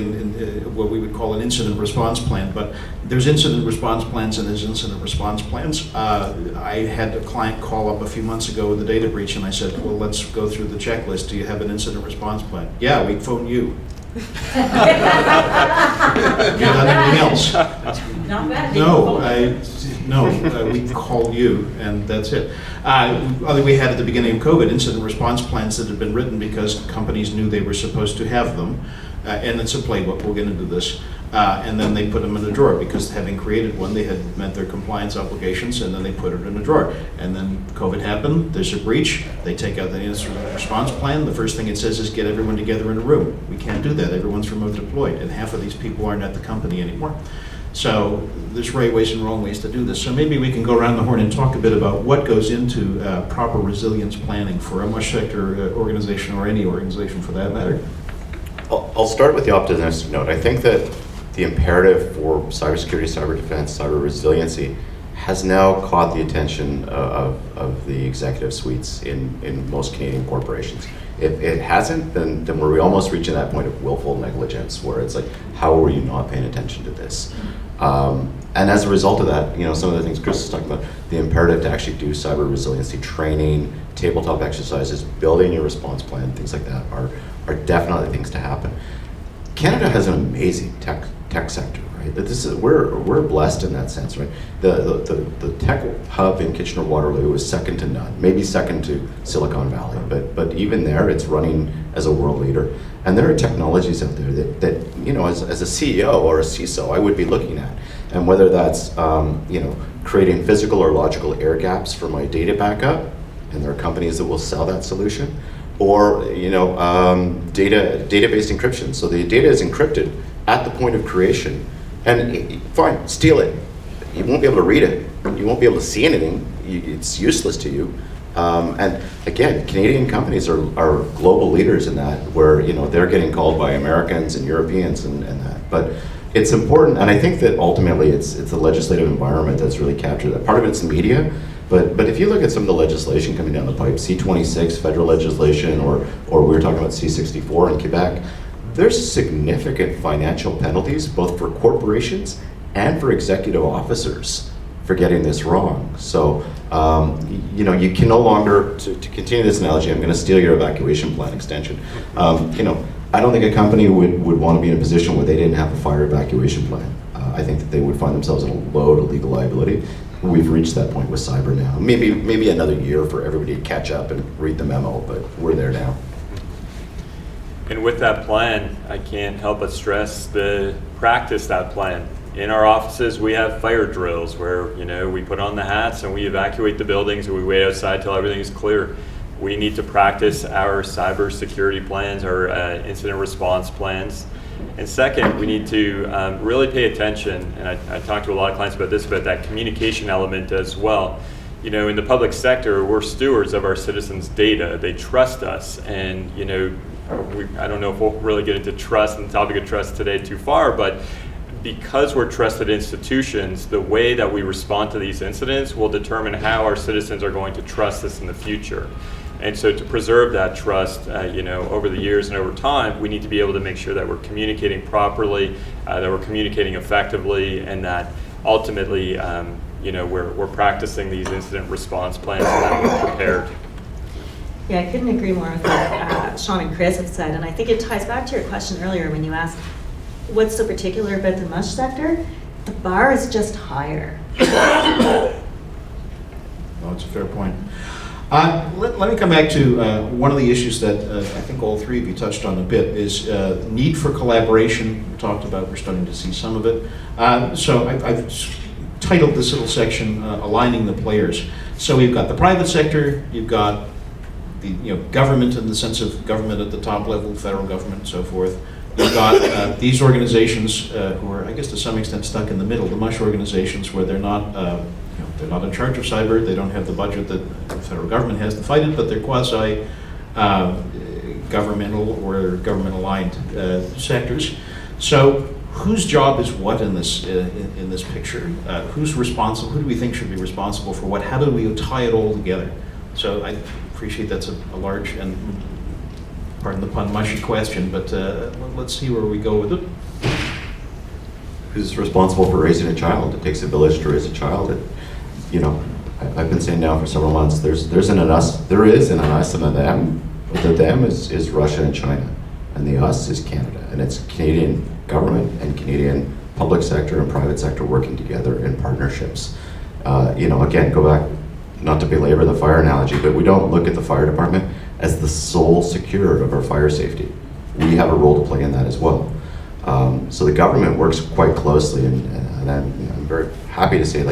Speaker 2: what we would call an incident response plan, but there's incident response plans and there's incident response plans. I had a client call up a few months ago with a data breach, and I said, well, let's go through the checklist. Do you have an incident response plan? Yeah, we phone you. You done anything else?
Speaker 1: Not bad.
Speaker 2: No, we call you, and that's it. We had at the beginning of COVID incident response plans that had been written because companies knew they were supposed to have them, and it's a playbook. We'll get into this. And then they put them in a drawer because having created one, they had met their compliance obligations, and then they put it in a drawer. And then COVID happened, there's a breach, they take out the incident response plan. The first thing it says is get everyone together in a room. We can't do that, everyone's remote deployed, and half of these people aren't at the company anymore. So there's right ways and wrong ways to do this. So maybe we can go around the horn and talk a bit about what goes into proper resilience planning for a mush sector organization, or any organization for that matter.
Speaker 3: I'll start with the optimistic note. I think that the imperative for cybersecurity, cyber defense, cyber resiliency has now caught the attention of the executive suites in most Canadian corporations. If it hasn't, then we're almost reaching that point of willful negligence, where it's like, how were you not paying attention to this? And as a result of that, some of the things Chris was talking about, the imperative to actually do cyber resiliency training, tabletop exercises, building your response plan, things like that are definitely things to happen. Canada has an amazing tech sector, right? We're blessed in that sense, right? The tech hub in Kitchener-Waterloo is second to none, maybe second to Silicon Valley, but even there, it's running as a world leader. And there are technologies out there that as a CEO or a CISO, I would be looking at And whether that's creating physical or logical air gaps for my data backup, and there are companies that will sell that solution, or database encryption. So the data is encrypted at the point of creation, and fine, steal it. You won't be able to read it. You won't be able to see anything. It's useless to you. And again, Canadian companies are global leaders in that, where they're getting called by Americans and Europeans and that. But it's important, and I think that ultimately it's the legislative environment that's really captured that. Part of it's the media, but if you look at some of the legislation coming down the pipe, C26 federal legislation, or we were talking about C64 in Quebec, there's significant financial penalties both for corporations and for executive officers for getting this wrong. So, you can no longer, to continue this analogy, I'm going to steal your evacuation plan extension. I don't think a company would want to be in a position where they didn't have a fire evacuation plan. I think that they would find themselves in a load of legal liability. We've reached that point with cyber now. Maybe another year for everybody to catch up and read the memo, but we're there now.
Speaker 5: And with that plan, I can't help but stress practice that plan. In our offices, we have fire drills where we put on the hats and we evacuate the buildings, and we wait outside till everything is clear. We need to practice our cybersecurity plans, our incident response plans. And second, we need to really pay attention, and I talk to a lot of clients about this, about that communication element as well. In the public sector, we're stewards of our citizens' data. They trust us, and I don't know if we'll really get into trust and the topic of trust today too far, but because we're trusted institutions, the way that we respond to these incidents will determine how our citizens are going to trust us in the future. And so to preserve that trust, over the years and over time, we need to be able to make sure that we're communicating properly, that we're communicating effectively, and that ultimately, we're practicing these incident response plans and that we're prepared.
Speaker 4: Yeah, I couldn't agree more with what Shawn and Chris have said, and I think it ties back to your question earlier when you asked, what's so particular about the MUSH sector? The bar is just higher.
Speaker 2: Well, that's a fair point. Let me come back to one of the issues that I think all three of you touched on a bit, is need for collaboration. We talked about, we're starting to see some of it. So I've titled this little section, Aligning the Players. So we've got the private sector, you've got the government in the sense of government at the top level, federal government and so forth. You've got these organizations who are, I guess to some extent, stuck in the middle, the MUSH organizations, where they're not in charge of cyber, they don't have the budget that the federal government has to fight it, but they're quasi-governmental or government-aligned sectors. So whose job is what in this picture? Who's responsible? Who do we think should be responsible for what? How do we tie it all together? So I appreciate that's a large and, pardon the pun, mushy question, but let's see where we go with it.
Speaker 3: Who's responsible for raising a child? It takes a village to raise a child. I've been saying now for several months, there is an us and a them, but the them is Russia and China, and the us is Canada, and it's Canadian government and Canadian public sector and private sector working together in partnerships. Again, go back, not to belabor the fire analogy, but we don't look at the fire department as the sole securer of our fire safety. We have a role to play in that as well. So the government works quite closely, and I'm very happy to say,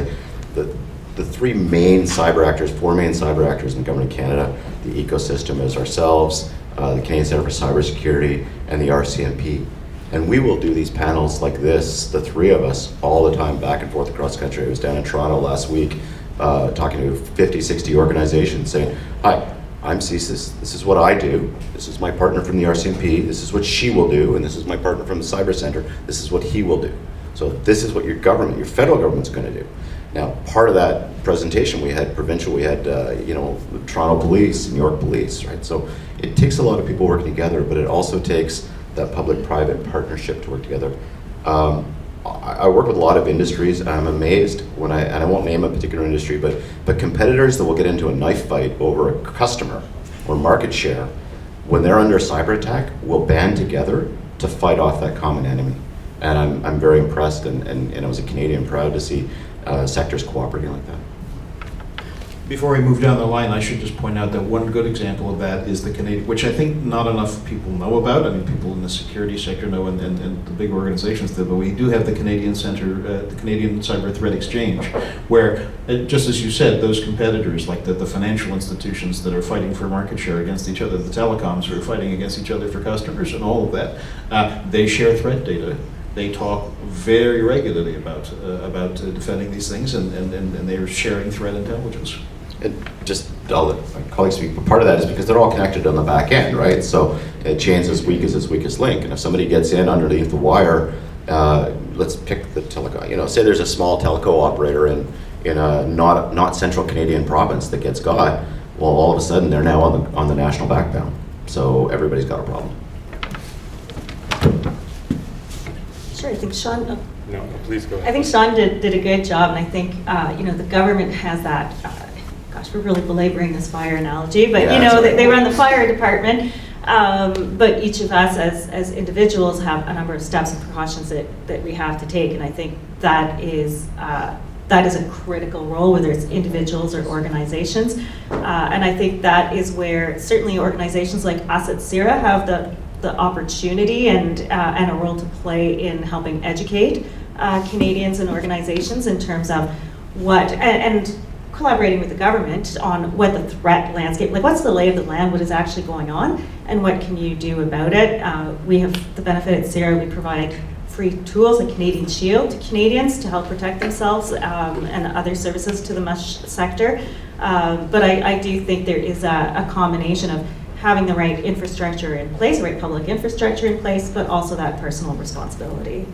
Speaker 3: the four main cyber actors in the government of Canada, the ecosystem is ourselves, the Canadian Centre for Cybersecurity, and the RCMP. And we will do these panels like this, the three of us, all the time, back and forth across the country. I was down in Toronto last week talking to 50, 60 organizations saying, hi, I'm CSIS, this is what I do, this is my partner from the RCMP, this is what she will do, and this is my partner from the Cyber Center, this is what he will do. So this is what your federal government's going to do. Now, part of that presentation, we had provincial, we had Toronto Police, New York Police, right? So it takes a lot of people working together, but it also takes that public-private partnership to work together. I work with a lot of industries, and I'm amazed and I won't name a particular industry, but competitors that will get into a knife fight over a customer or market share, when they're under cyber attack, will band together to fight off that common enemy. And I'm very impressed, and I was a Canadian, proud to see sectors cooperating like that.
Speaker 2: Before we move down the line, I should just point out that one good example of that is the Canadian, which I think not enough people know about. I mean, people in the security sector know, and the big organizations do, but we do have the Canadian Center, the Canadian Cyber Threat Exchange, where, just as you said, those competitors, like the financial institutions that are fighting for market share against each other, the telecoms who are fighting against each other for customers and all of that, they share threat data. They talk very regularly about defending these things, and they are sharing threat intelligence.
Speaker 3: And just all the my colleagues speak, but part of that is because they're all connected on the back end, right? So a chain's as weak as its weakest link, and if somebody gets in underneath the wire, let's pick the telecom. You know, say there's a small telco operator in a not central Canadian province that gets got. Well, all of a sudden they're now on the national backbone. So everybody's got a problem.
Speaker 4: Sure, I think Shawn.
Speaker 5: No, please go ahead.
Speaker 4: I think Shawn did a good job, and I think the government has that. Gosh, we're really belaboring this fire analogy, but
Speaker 3: Yeah,
Speaker 4: they run the fire department. But each of us as individuals have a number of steps and precautions that we have to take, and I think that is a critical role, whether it's individuals or organizations. And I think that is where certainly organizations like us at CIRA have the opportunity and a role to play in helping educate Canadians and organizations in terms of what, and collaborating with the government on what the threat landscape, like what's the lay of the land, what is actually going on, and what can you do about it. We have the benefit at CIRA, we provide free tools, a Canadian Shield to Canadians to help protect themselves and other services to the MUSH sector. But I do think there is a combination of having the right infrastructure in place, the right public infrastructure in place, but also that personal responsibility.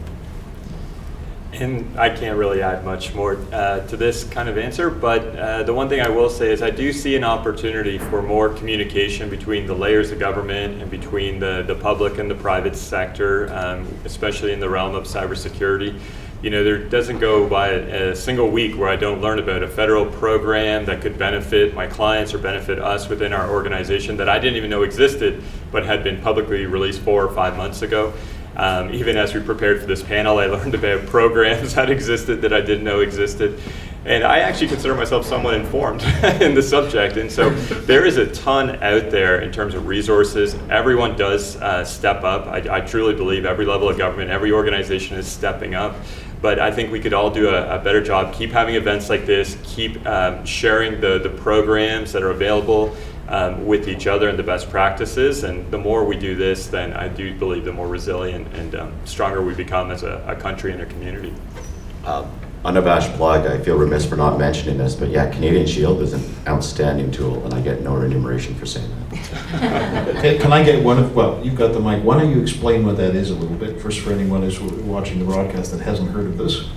Speaker 5: And I can't really add much more to this kind of answer, but the one thing I will say is I do see an opportunity for more communication between the layers of government and between the public and the private sector, especially in the realm of cybersecurity. You know, there doesn't go by a single week where I don't learn about a federal program that could benefit my clients or benefit us within our organization that I didn't even know existed, but had been publicly released 4 or 5 months ago. Even as we prepared for this panel, I learned about programs that existed that I didn't know existed. And I actually consider myself somewhat informed in the subject. And so there is a ton out there in terms of resources. Everyone does step up. I truly believe every level of government, every organization is stepping up. But I think we could all do a better job. Keep having events like this, keep sharing the programs that are available with each other and the best practices. And the more we do this, then I do believe the more resilient and stronger we become as a country and a community.
Speaker 3: Unabashed plug, I feel remiss for not mentioning this, but yeah, Canadian Shield is an outstanding tool, and I get no remuneration for saying that.
Speaker 2: Can I get well, you've got the mic. Why don't you explain what that is a little bit, first for anyone who's watching the broadcast that hasn't heard of this?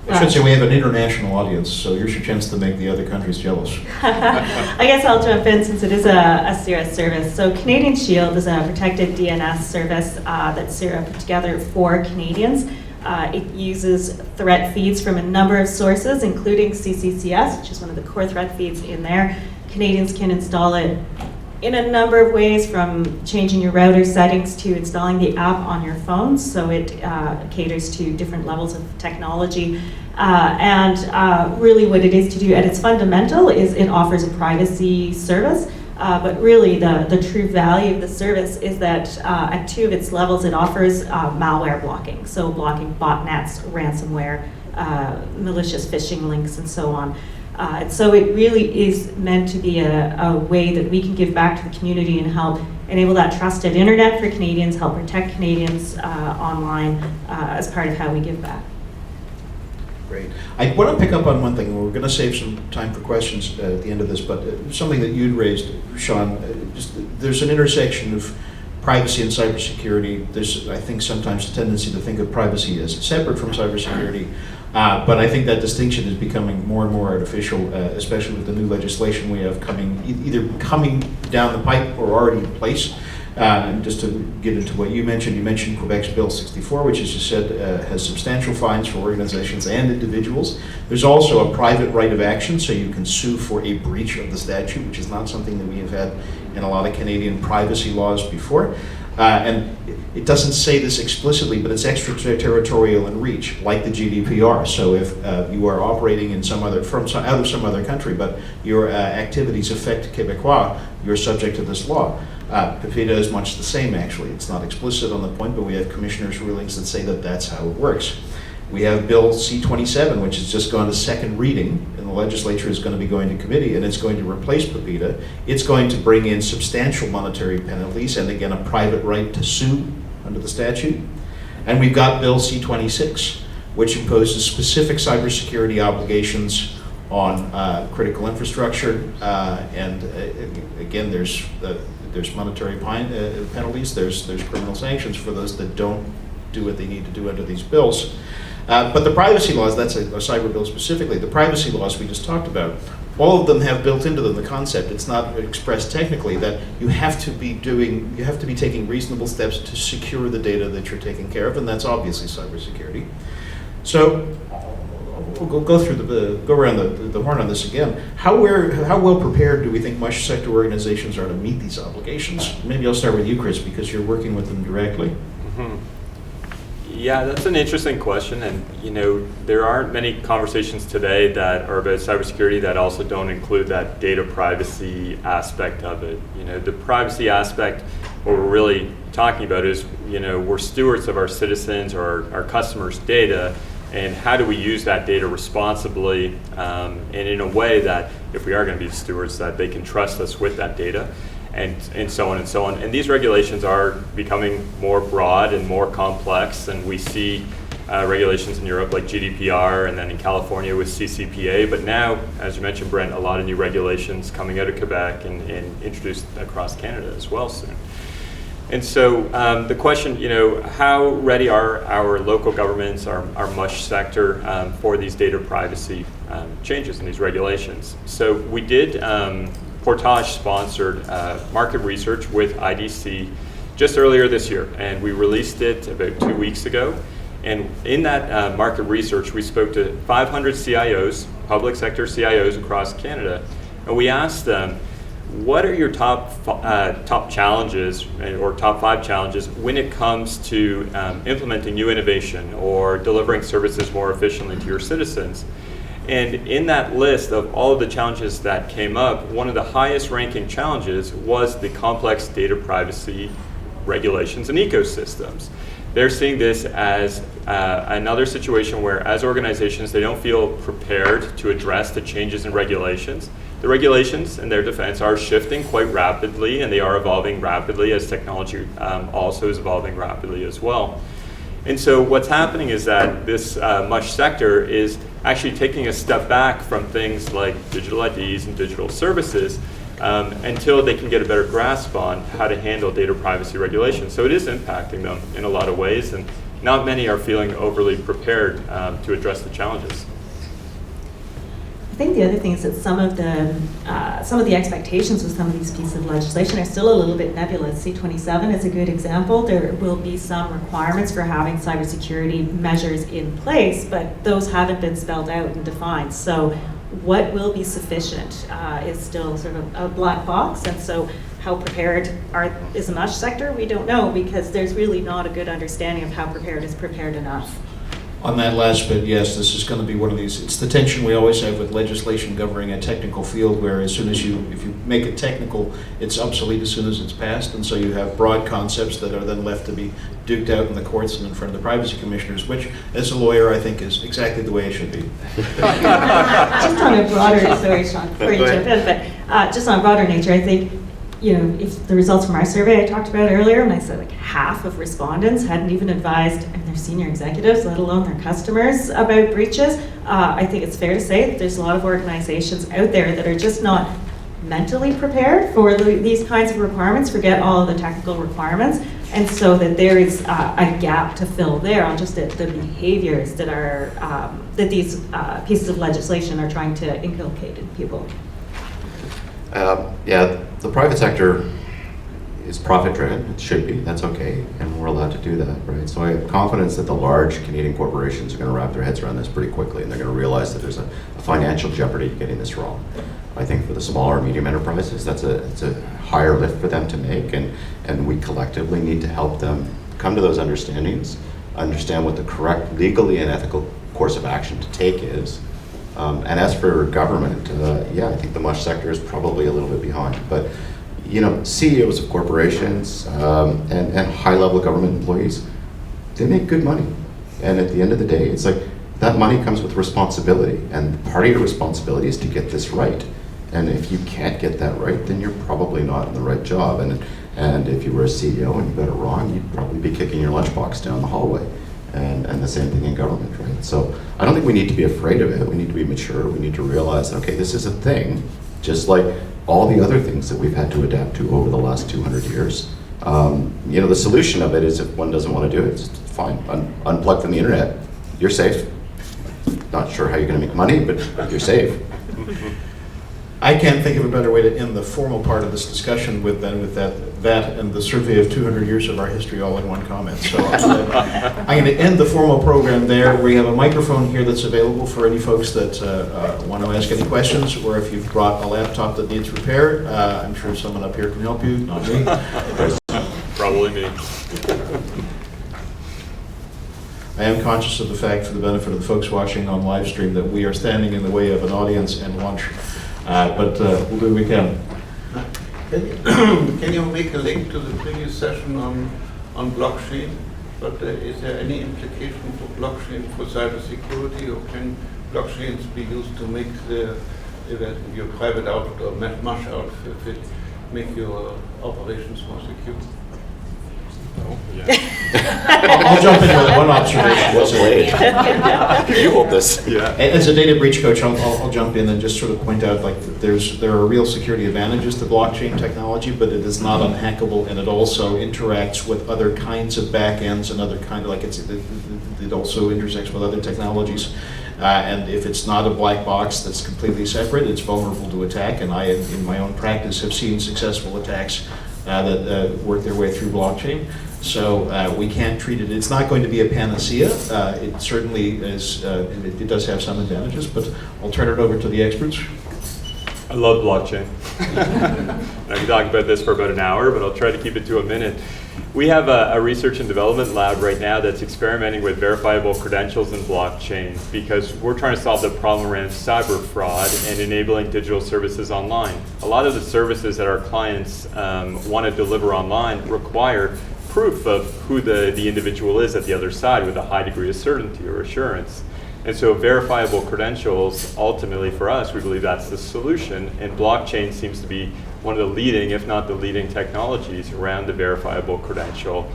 Speaker 2: I should say we have an international audience, so here's your chance to make the other countries jealous.
Speaker 4: I guess I'll jump in since it is a CIRA service. So Canadian Shield is a protected DNS service that CIRA put together for Canadians. It uses threat feeds from a number of sources, including CCCS, which is one of the core threat feeds in there. Canadians can install it in a number of ways, from changing your router settings to installing the app on your phone, so it caters to different levels of technology. And really what it is to do at its fundamental is it offers a privacy service, but really the true value of the service is that at 2 of its levels it offers malware blocking, so blocking botnets, ransomware, malicious phishing links, and so on. And so it really is meant to be a way that we can give back to the community and help enable that trusted internet for Canadians, help protect Canadians online as part of how we give back.
Speaker 2: Great. I want to pick up on one thing. We're going to save some time for questions at the end of this, but something that you'd raised, Shawn, there's an intersection of privacy and cybersecurity. There's, I think, sometimes a tendency to think of privacy as separate from cybersecurity, but I think that distinction is becoming more and more artificial, especially with the new legislation we have coming, either coming down the pipe or already in place. And just to get into what you mentioned Quebec's Bill 64, which, as you said, has substantial fines for organizations and individuals. There's also a private right of action, so you can sue for a breach of the statute, which is not something that we have had in a lot of Canadian privacy laws before. And it doesn't say this explicitly, but it's extraterritorial in reach, like the GDPR. So if you are operating in out of some other country, but your activities affect Quebecois, you're subject to this law. PIPEDA is much the same, actually. It's not explicit on the point, but we have commissioners' rulings that say that that's how it works. We have Bill C-27, which has just gone to second reading, and the legislature is going to be going to committee, and it's going to replace PIPEDA. It's going to bring in substantial monetary penalties, and again, a private right to sue under the statute. And we've got Bill C-26, which imposes specific cybersecurity obligations on critical infrastructure, and again, there's monetary penalties, there's criminal sanctions for those that don't do what they need to do under these bills. But the privacy laws, that's a cyber bill specifically, the privacy laws we just talked about, all of them have built into them the concept, it's not expressed technically, that you have to be taking reasonable steps to secure the data that you're taking care of, and that's obviously cybersecurity. So we'll go around the horn on this again. How well prepared do we think MUSH sector organizations are to meet these obligations? Maybe I'll start with you, Chris, because you're working with them directly.
Speaker 5: Mm-hmm. Yeah, that's an interesting question, and there aren't many conversations today that are about cybersecurity that also don't include that data privacy aspect of it. The privacy aspect, what we're really talking about is, we're stewards of our citizens or our customers' data, and how do we use that data responsibly and in a way that, if we are going to be stewards, that they can trust us with that data. And so on and so on. And these regulations are becoming more broad and more complex, and we see regulations in Europe like GDPR, and then in California with CCPA, but now, as you mentioned, Brent, a lot of new regulations coming out of Quebec and introduced across Canada as well soon. And so the question, how ready are our local governments, our MUSH sector for these data privacy changes in these regulations? So we did Portage sponsored market research with IDC just earlier this year, and we released it about 2 weeks ago. And in that market research, we spoke to 500 CIOs, public sector CIOs across Canada, and we asked them, what are your top challenges or top 5 challenges when it comes to implementing new innovation or delivering services more efficiently to your citizens? And in that list of all of the challenges that came up, one of the highest ranking challenges was the complex data privacy regulations and ecosystems. They're seeing this as another situation where, as organizations, they don't feel prepared to address the changes in regulations. The regulations, in their defense, are shifting quite rapidly, and they are evolving rapidly as technology also is evolving rapidly as well. And so what's happening is that this MUSH sector is actually taking a step back from things like digital IDs and digital services until they can get a better grasp on how to handle data privacy regulations. So it is impacting them in a lot of ways, and not many are feeling overly prepared to address the challenges.
Speaker 4: I think the other thing is that some of the expectations with some of these pieces of legislation are still a little bit nebulous. C-27 is a good example. There will be some requirements for having cybersecurity measures in place, but those haven't been spelled out and defined. So what will be sufficient is still sort of a black box, and so how prepared is the MUSH sector? We don't know, because there's really not a good understanding of how prepared is prepared enough.
Speaker 2: On that last bit, yes, this is going to be one of these, it's the tension we always have with legislation governing a technical field, where as soon as if you make it technical, it's obsolete as soon as it's passed, and so you have broad concepts that are then left to be duked out in the courts and in front of the privacy commissioners, which, as a lawyer, I think is exactly the way it should be.
Speaker 4: Just on a broader, sorry, Shawn, before you jump in, but just on a broader nature, I think, if the results from our survey I talked about earlier, and I said like half of respondents hadn't even advised their senior executives, let alone their customers, about breaches, I think it's fair to say that there's a lot of organizations out there that are just not mentally prepared for these kinds of requirements, forget all of the technical requirements, and so that there is a gap to fill there on just the behaviors that are that these pieces of legislation are trying to inculcate in people.
Speaker 3: Yeah, the private sector is profit-driven. It should be. That's okay, and we're allowed to do that, right? So I have confidence that the large Canadian corporations are going to wrap their heads around this pretty quickly, and they're going to realize that there's a financial jeopardy to getting this wrong. I think for the smaller and medium enterprises, it's a higher lift for them to make, and we collectively need to help them come to those understandings, understand what the correct legally and ethical course of action to take is. And as for government, yeah, I think the mush sector is probably a little bit behind, but CEOs of corporations and high-level government employees, they make good money. And at the end of the day, it's like that money comes with responsibility, and part of your responsibility is to get this right. And if you can't get that right, then you're probably not in the right job. And if you were a CEO and you got it wrong, you'd probably be kicking your lunchbox down the hallway. And the same thing in government, right? So I don't think we need to be afraid of it. We need to be mature. We need to realize that, okay, this is a thing, just like all the other things that we've had to adapt to over the last 200 years. The solution of it is if one doesn't want to do it, it's fine. Unplug from the internet. You're safe. Not sure how you're going to make money, but you're safe.
Speaker 2: I can't think of a better way to end the formal part of this discussion with that and the survey of 200 years of our history all in one comment. So I'm going to end the formal program there. We have a microphone here that's available for any folks that want to ask any questions, or if you've brought a laptop that needs repair, I'm sure someone up here can help you, not me.
Speaker 5: Probably me.
Speaker 2: I am conscious of the fact, for the benefit of the folks watching on live stream, that we are standing in the way of an audience and lunch. But we'll do what we can.
Speaker 6: Can you make a link to the previous session on blockchain? But is there any implication for blockchain for cybersecurity, or can blockchains be used to make your private output or mesh outfit make your operations more secure?
Speaker 5: Oh, yeah.
Speaker 2: I'll jump in with one observation.
Speaker 3: Well played. You hold this.
Speaker 5: Yeah.
Speaker 2: As a data breach coach, I'll jump in and just sort of point out, like, there are real security advantages to blockchain technology, but it is not unhackable, and it also interacts with other kinds of backends and other kind of, like, it also intersects with other technologies. And if it's not a black box that's completely separate, it's vulnerable to attack. And I, in my own practice, have seen successful attacks that work their way through blockchain. So we can't treat it. It's not going to be a panacea. It certainly is. It does have some advantages, but I'll turn it over to the experts.
Speaker 5: I love blockchain. I can talk about this for about an hour, but I'll try to keep it to a minute. We have a research and development lab right now that's experimenting with verifiable credentials in blockchain, because we're trying to solve the problem around cyber fraud and enabling digital services online. A lot of the services that our clients want to deliver online require proof of who the individual is at the other side with a high degree of certainty or assurance. And so verifiable credentials, ultimately for us, we believe that's the solution. And blockchain seems to be one of the leading, if not the leading, technologies around the verifiable credential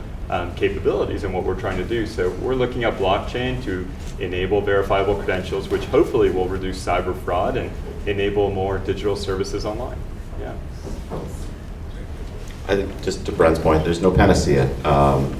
Speaker 5: capabilities and what we're trying to do. So we're looking at blockchain to enable verifiable credentials, which hopefully will reduce cyber fraud and enable more digital services online. Yeah.
Speaker 3: I think, just to Brent's point, there's no panacea.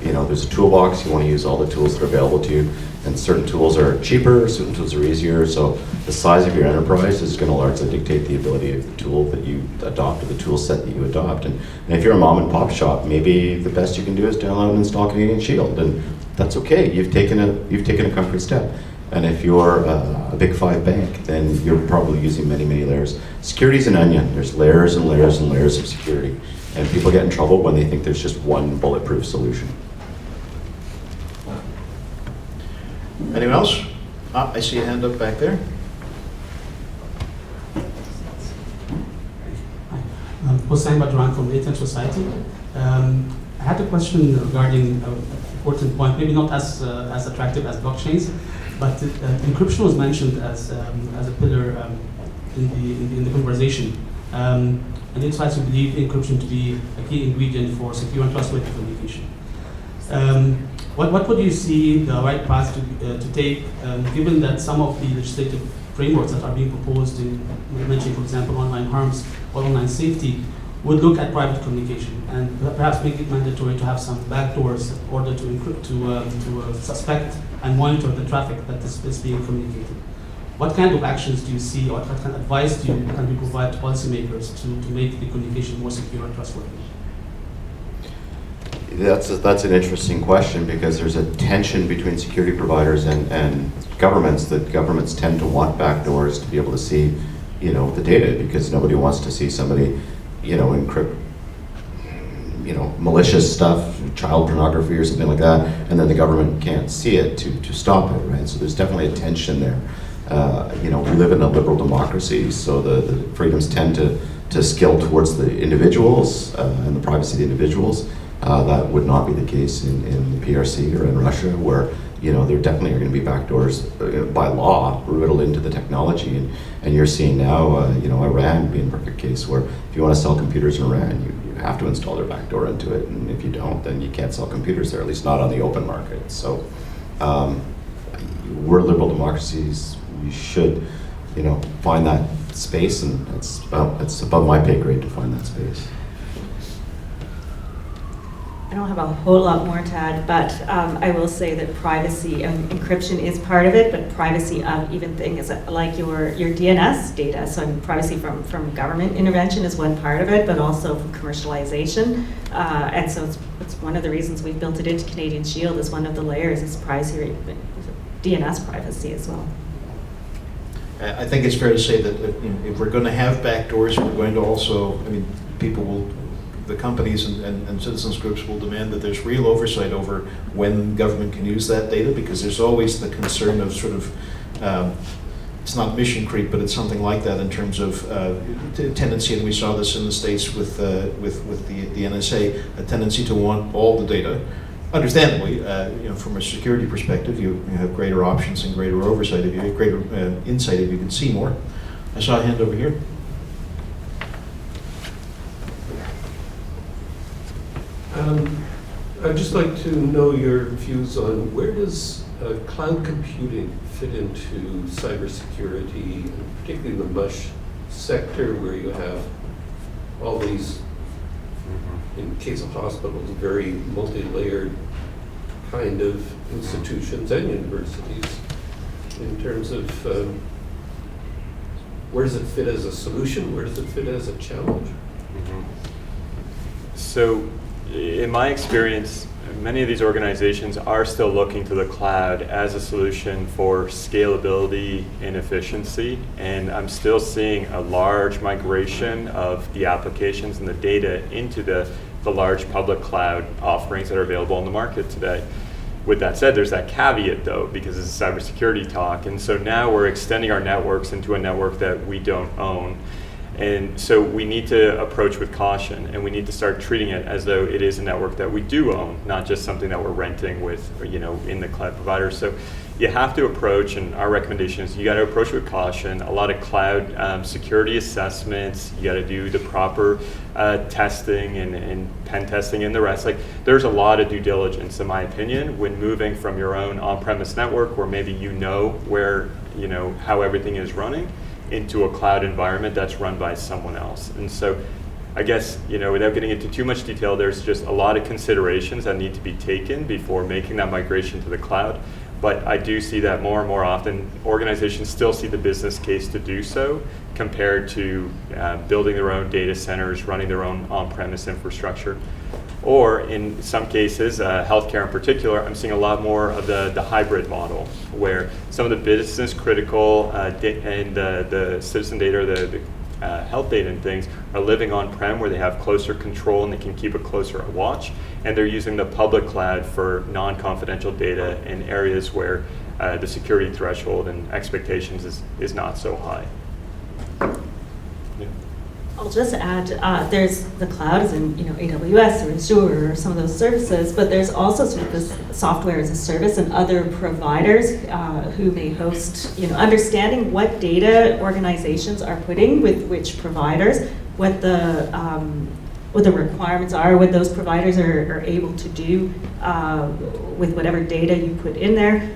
Speaker 3: There's a toolbox. You want to use all the tools that are available to you, and certain tools are cheaper, certain tools are easier. So the size of your enterprise is going to largely dictate the ability of the tool that you adopt, or the tool set that you adopt. And if you're a mom and pop shop, maybe the best you can do is download and install Canadian Shield, and that's okay. You've taken a concrete step. And if you're a big five bank, then you're probably using many, many layers. Security is an onion. There's layers and layers and layers of security. And people get in trouble when they think there's just one bulletproof solution.
Speaker 2: Anyone else? I see a hand up back there.
Speaker 7: Hossein Badran from Latent Society. I had a question regarding an important point, maybe not as attractive as blockchains, but encryption was mentioned as a pillar in the conversation. And it tries to believe encryption to be a key ingredient for secure and trustworthy communication. What would you see the right path to take, given that some of the legislative frameworks that are being proposed, in mentioning, for example, online harms or online safety, would look at private communication and perhaps make it mandatory to have some backdoors in order to encrypt, to suspect and monitor the traffic that is being communicated? What kind of actions do you see, or what kind of advice can you provide to policymakers to make the communication more secure and trustworthy?
Speaker 3: That's an interesting question, because there's a tension between security providers and governments, that governments tend to want backdoors to be able to see, the data, because nobody wants to see somebody, encrypt, malicious stuff, child pornography or something like that, and then the government can't see it to stop it, right? So there's definitely a tension there. We live in a liberal democracy, so the freedoms tend to scale towards the individuals and the privacy of the individuals. That would not be the case in the PRC or in Russia, where there definitely are going to be backdoors by law riddled into the technology, and you're seeing now, Iran being a perfect case where if you want to sell computers in Iran, you have to install their backdoor into it, and if you don't, then you can't sell computers there, at least not on the open market. So we're liberal democracies. We should, find that space, and it's above my pay grade to find that space.
Speaker 4: I don't have a whole lot more to add, but I will say that privacy and encryption is part of it, but privacy of even things like your DNS data. So privacy from government intervention is one part of it, but also from commercialization. And so it's one of the reasons we've built it into Canadian Shield, as one of the layers is privacy, DNS privacy as well.
Speaker 2: I think it's fair to say that if we're going to have backdoors, we're going to also, the companies and citizens groups will demand that there's real oversight over when government can use that data, because there's always the concern of sort of, it's not mission creep, but it's something like that in terms of tendency, and we saw this in the States with the NSA, a tendency to want all the data. Understandably, from a security perspective, you have greater options and greater oversight, if you have greater insight, if you can see more. I saw a hand over here.
Speaker 8: I'd just like to know your views on where does cloud computing fit into cybersecurity, and particularly the MUSH sector, where you have all these, in case of hospitals, very multi-layered kind of institutions and universities, in terms of where does it fit as a solution, where does it fit as a challenge?
Speaker 5: So, in my experience, many of these organizations are still looking to the cloud as a solution for scalability and efficiency, and I'm still seeing a large migration of the applications and the data into the large public cloud offerings that are available on the market today. With that said, there's that caveat though, because it's a cybersecurity talk, and so now we're extending our networks into a network that we don't own. And so we need to approach with caution, and we need to start treating it as though it is a network that we do own, not just something that we're renting with, in the cloud provider. So you have to approach, and our recommendation is you got to approach with caution. A lot of cloud security assessments, you got to do the proper testing and pen testing and the rest. Like, there's a lot of due diligence, in my opinion, when moving from your own on-premise network, where maybe where, how everything is running, into a cloud environment that's run by someone else. And so I guess, without getting into too much detail, there's just a lot of considerations that need to be taken before making that migration to the cloud. But I do see that more and more often, organizations still see the business case to do so, compared to building their own data centers, running their own on-premise infrastructure. Or in some cases, healthcare in particular, I'm seeing a lot more of the hybrid model, where some of the business critical and the citizen data, or the health data and things, are living on-prem, where they have closer control and they can keep a closer watch, and they're using the public cloud for non-confidential data in areas where the security threshold and expectations is not so high.
Speaker 4: I'll just add, there's the cloud is in AWS or Azure or some of those services, but there's also sort of this software as a service and other providers who may host, understanding what data organizations are putting with which providers, what the requirements are, what those providers are able to do with whatever data you put in there.